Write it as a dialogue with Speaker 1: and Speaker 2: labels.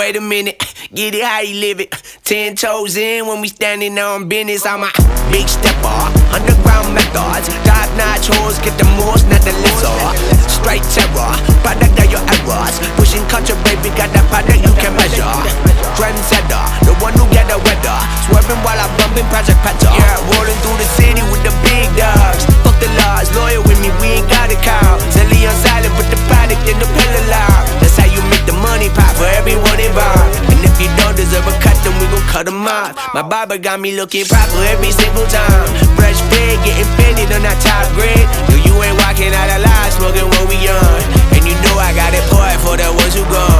Speaker 1: wait a minute, get it how you live it. 10 toes in when we standing on business. I'm a big stepper, underground methods. Top-notch hoes, get the most, not the lizard. Straight terror, product of your errors. Pushing culture, baby, got that product you can measure. Trendsetter, the one who get the weather. Swerving while I'm bumping Project Petter. Yeah, rolling through the city with the big dogs. Fuck the laws, loyal with me, we ain't got a cow. Zelly on silent, put the product in the pillar loud. That's how you make the money pop for everyone involved. And if you don't deserve a cut, then we gon' cut them off. My barber got me looking proper every single time. Fresh fit, getting fitted on that top grade. Yo, you ain't walking out alive, smoking what we on. And you know I got it poured for the ones who gone.